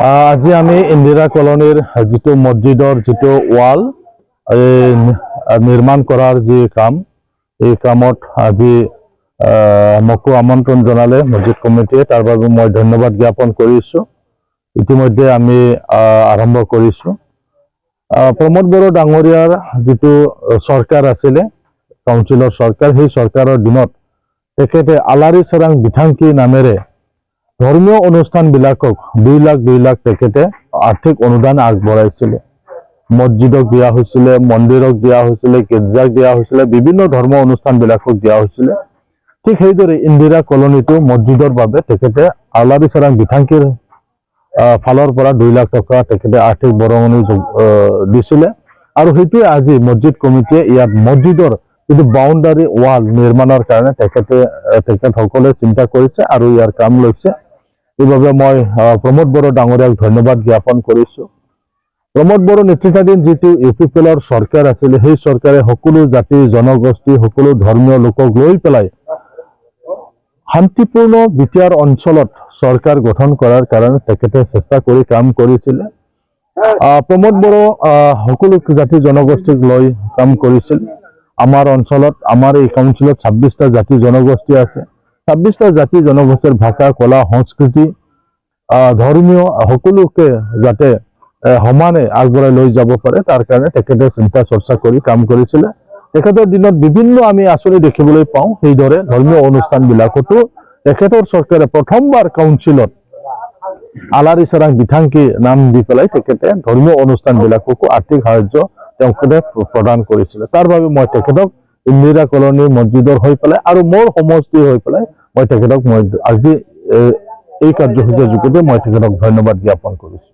আজি আমি ইন্দিৰা কলনীৰ যিটো মছজিদৰ যিটো ৱাল নিৰ্মাণ কৰাৰ যি কাম, এই কামত আজি মোকো আমন্ত্ৰণ জনালে মছজিদ কমিটিয়ে। তাৰ বাবে মই ধন্যবাদ জ্ঞাপন কৰিছোঁ। ইতিমধ্যে আমি আৰম্ভ কৰিছোঁ। প্ৰমোদ বড়ো ডাঙৰীয়াৰ যিটো চৰকাৰ আছিলে, কাউন্সিলৰ চৰকাৰ, সেই চৰকাৰৰ দিনত তেখেতে আলাৰী চাৰাং বিথাংকি নামেৰে ধৰ্মীয় অনুষ্ঠানবিলাকক 2 লাখ তেখেতে আৰ্থিক অনুদান আগবঢ়াইছিলে। মছজিদক দিয়া হৈছিলে, মন্দিৰক দিয়া হৈছিলে, গীৰ্জাক দিয়া হৈছিলে, বিভিন্ন ধৰ্ম অনুষ্ঠানবিলাকক দিয়া হৈছিলে। ঠিক সেইদৰে ইন্দিৰা কলনীটো মছজিদৰ বাবে তেখেতে আলাৰী চাৰাং বিথাংকিৰ ফালৰ পৰা 2 লাখ টকা তেখেতে আৰ্থিক বৰঙণি দিছিলে। আৰু সেইটোৱে আজি মছজিদ কমিটিয়ে ইয়াত মছজিদৰ যিটো বাউণ্ডাৰী ৱাল নিৰ্মাণৰ কাৰণে তেখেতসকলে চিন্তা কৰিছে আৰু ইয়াৰ কাম লৈছে। এইভাবে মই প্ৰমোদ বড়ো ডাঙৰীয়াক ধন্যবাদ জ্ঞাপন কৰিছোঁ। প্ৰমোদ বড়ো নেতৃত্বাধীন যিটো UPPLৰ চৰকাৰ আছিলে, সেই চৰকাৰে সকলো জাতি জনগোষ্ঠী সকলো ধৰ্মীয় লোকক লৈ পেলাই শান্তিপূৰ্ণ বিটিআৰ অঞ্চলত চৰকাৰ গঠন কৰাৰ কাৰণে তেখেতে চেষ্টা কৰি কাম কৰিছিলে। প্ৰমোদ বড়ো সকলো জাতি জনগোষ্ঠীক লৈ কাম কৰিছিল। আমাৰ অঞ্চলত, আমাৰ এই কাউন্সিলত 26টা জাতি জনগোষ্ঠী আছে। 26টা জাতি জনগোষ্ঠীৰ ভাষা, কলা, সংস্কৃতি, ধৰ্মীয় সকলোকে যাতে সমানে আগবঢ়াই লৈ যাব পাৰে, তাৰ কাৰণে তেখেতে চিন্তা চৰ্চা কৰি কাম কৰিছিলে। তেখেতৰ দিনত বিভিন্ন আমি আঁচনি দেখিবলৈ পাওঁ। সেইদৰে ধৰ্মীয় অনুষ্ঠানবিলাকতো তেখেতৰ চৰকাৰে প্ৰথমবাৰ কাউন্সিলত আলাৰী চাৰাং বিথাংকি নাম দি পেলাই তেখেতে ধৰ্মীয় অনুষ্ঠানবিলাককো আৰ্থিক সাহায্য তেখেতে প্ৰদান কৰিছিলে। তাৰ বাবে মই তেখেতক ইন্দিৰা কলনীৰ মছজিদৰ হৈ পেলাই আৰু মোৰ সমষ্টি হৈ পেলাই মই তেখেতক আজি এই কাৰ্যসূচীৰ যোগেদি মই তেখেতক ধন্যবাদ জ্ঞাপন কৰিছোঁ।